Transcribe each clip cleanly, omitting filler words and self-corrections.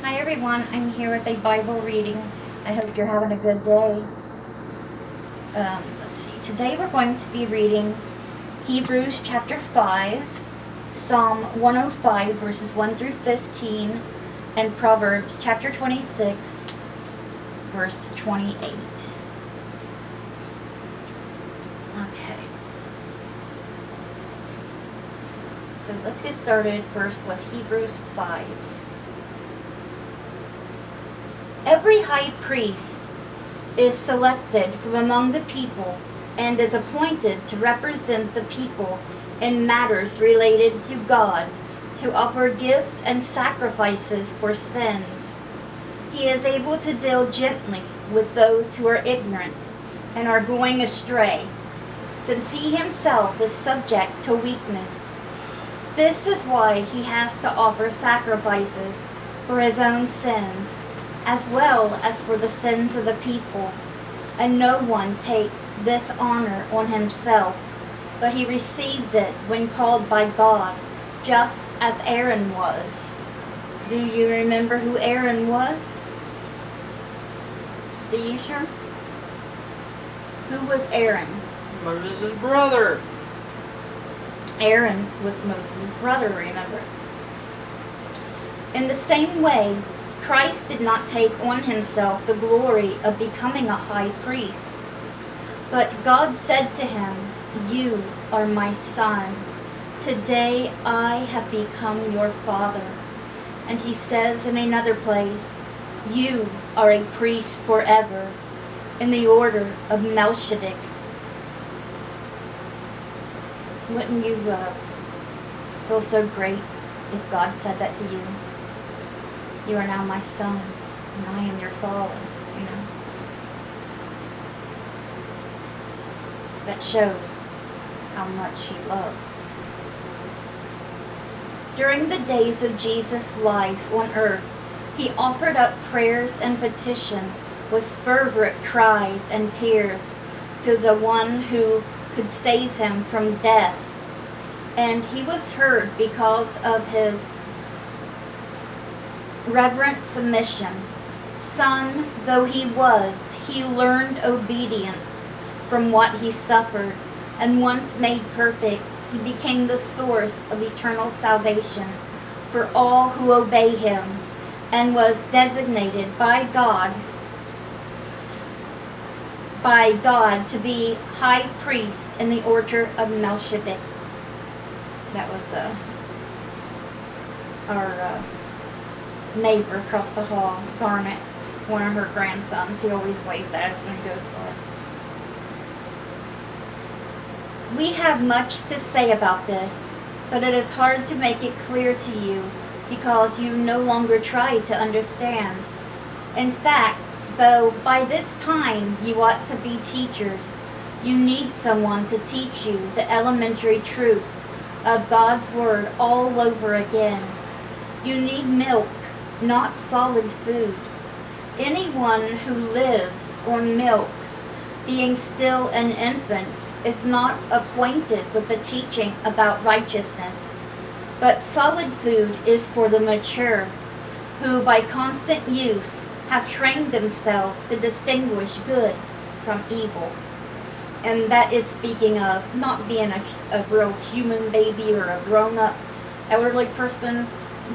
Hi everyone, I'm here with a Bible reading. I hope you're having a good day. Let's see, today we're going to be reading Hebrews chapter 5, Psalm 105 verses 1 through 15, and Proverbs chapter 26 verse 28. Okay. So let's get started first with Hebrews 5. Every high priest is selected from among the people and is appointed to represent the people in matters related to God, to offer gifts and sacrifices for sins. He is able to deal gently with those who are ignorant and are going astray, since he himself is subject to weakness. This is why he has to offer sacrifices for his own sins, as well as for the sins of the people. And no one takes this honor on himself, but he receives it when called by God, just as Aaron was. Do you remember who Aaron was? Deisha? Who was Aaron? Moses' brother. Aaron was Moses' brother, remember? In the same way, Christ did not take on himself the glory of becoming a high priest. But God said to him, "You are my son. Today I have become your father." And he says in another place, "You are a priest forever, in the order of Melchizedek." Wouldn't you feel so great if God said that to you? You are now my son, and I am your father, you know. That shows how much he loves. During the days of Jesus' life on earth, he offered up prayers and petition with fervent cries and tears to the one who could save him from death. And he was heard because of his reverent submission. Son though he was, he learned obedience from what he suffered, and once made perfect, he became the source of eternal salvation for all who obey him, and was designated by God to be high priest in the order of Melchizedek. That was our neighbor across the hall, Garnet, one of her grandsons. He always waves at us when he goes by. We have much to say about this, but it is hard to make it clear to you because you no longer try to understand. In fact, though by this time you ought to be teachers, you need someone to teach you the elementary truths of God's Word all over again. You need milk, not solid food. Anyone who lives on milk, being still an infant, is not acquainted with the teaching about righteousness. But solid food is for the mature, who by constant use have trained themselves to distinguish good from evil. And that is speaking of not being a real human baby or a grown-up elderly person.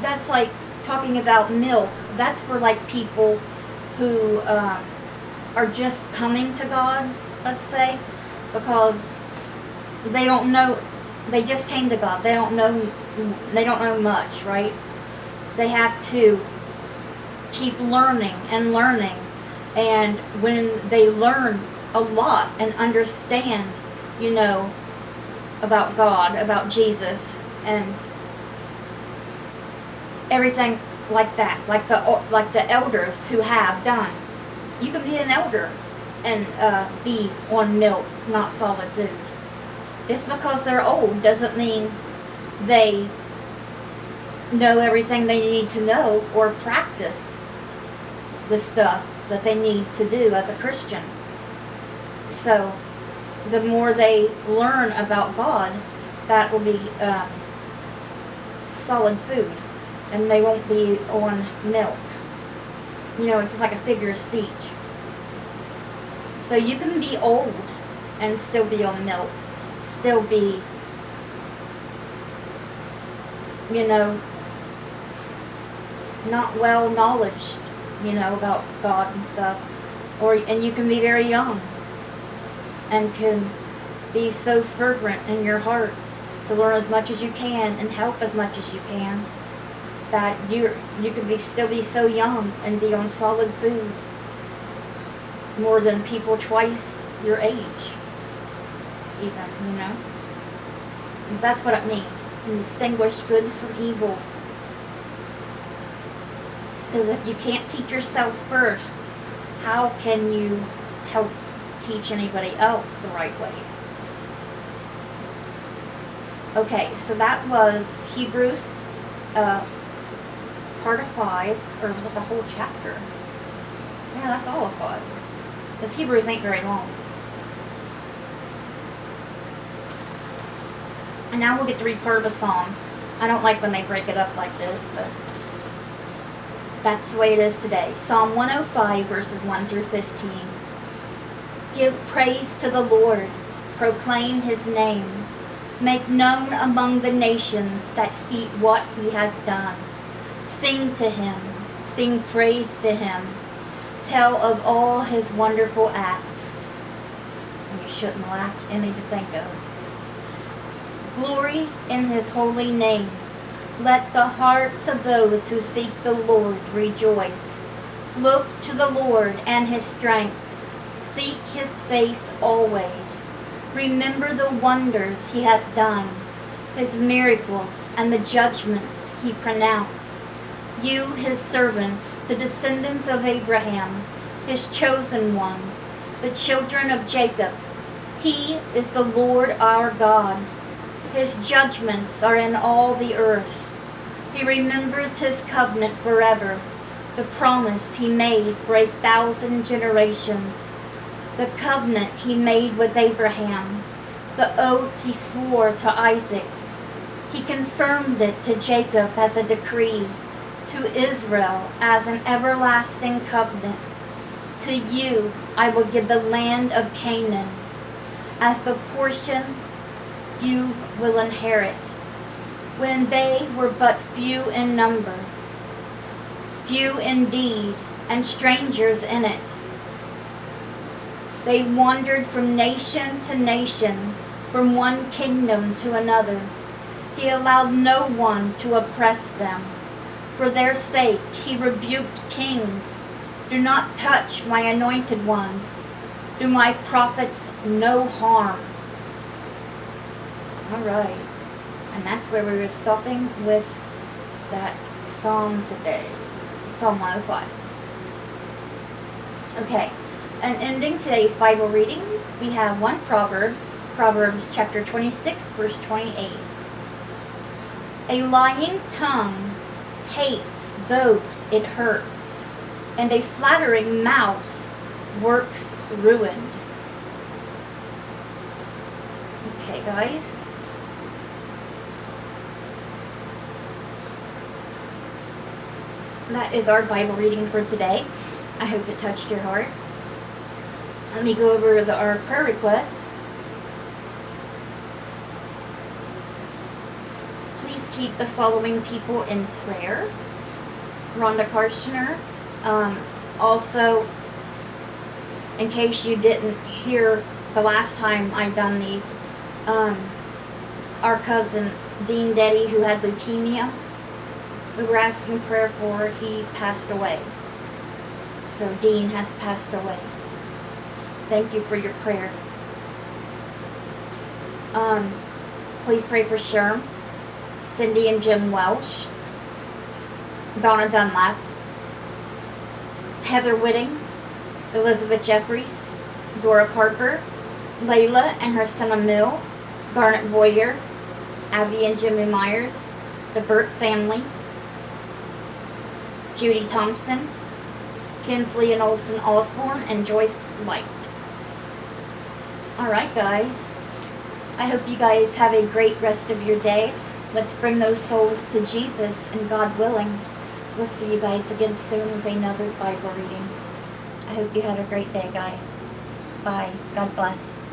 That's like talking about milk. That's for like people who are just coming to God, let's say, because they don't know, they just came to God. They don't know much, right? They have to keep learning and learning. And when they learn a lot and understand, about God, about Jesus, and everything like that, like the elders who have done. You can be an elder and be on milk, not solid food. Just because they're old doesn't mean they know everything they need to know or practice the stuff that they need to do as a Christian. So the more they learn about God, that will be solid food, and they won't be on milk. You know, it's just like a figure of speech. So you can be old and still be on milk. Still be, you know, not well knowledged, you know, about God and stuff. And you can be very young and can be so fervent in your heart to learn as much as you can and help as much as you can, that you can still be so young and be on solid food more than people twice your age, even, you know. And that's what it means. You distinguish good from evil. Because if you can't teach yourself first, how can you help teach anybody else the right way? Okay, so that was Hebrews part of 5, or was it the whole chapter? Yeah, that's all of 5. Because Hebrews ain't very long. And now we'll get to read part of a psalm. I don't like when they break it up like this, but that's the way it is today. Psalm 105, verses 1 through 15. Give praise to the Lord. Proclaim his name. Make known among the nations what he has done. Sing to him. Sing praise to him. Tell of all his wonderful acts. And you shouldn't lack any to think of. Glory in his holy name. Let the hearts of those who seek the Lord rejoice. Look to the Lord and his strength. Seek his face always. Remember the wonders he has done, his miracles and the judgments he pronounced. You, his servants, the descendants of Abraham, his chosen ones, the children of Jacob. He is the Lord our God. His judgments are in all the earth. He remembers his covenant forever, the promise he made for 1,000 generations, the covenant he made with Abraham, the oath he swore to Isaac. He confirmed it to Jacob as a decree, to Israel as an everlasting covenant. To you I will give the land of Canaan as the portion you will inherit. When they were but few in number, few indeed, and strangers in it, they wandered from nation to nation, from one kingdom to another. He allowed no one to oppress them. For their sake he rebuked kings. Do not touch my anointed ones. Do my prophets no harm. All right. And that's where we were stopping with that psalm today. Psalm 105. Okay. And ending today's Bible reading, we have one proverb, Proverbs chapter 26, verse 28. A lying tongue hates those it hurts, and a flattering mouth works ruin. Okay, guys. That is our Bible reading for today. I hope it touched your hearts. Let me go over our prayer requests. Please keep the following people in prayer. Rhonda Karshner. Also, in case you didn't hear the last time I done these, our cousin Dean Deddy, who had leukemia, we were asking prayer for. He passed away. So Dean has passed away. Thank you for your prayers. Please pray for Sherm, Cindy and Jim Welsh, Donna Dunlap, Heather Whitting, Elizabeth Jeffries, Dora Parker, Layla and her son Emil, Garnet Boyer, Abby and Jimmy Myers, the Burt family, Judy Thompson, Kinsley and Olson Osborne, and Joyce Light. Alright, guys. I hope you guys have a great rest of your day. Let's bring those souls to Jesus, and God willing, We'll see you guys again soon with another Bible reading. I hope you had a great day, guys. Bye. God bless.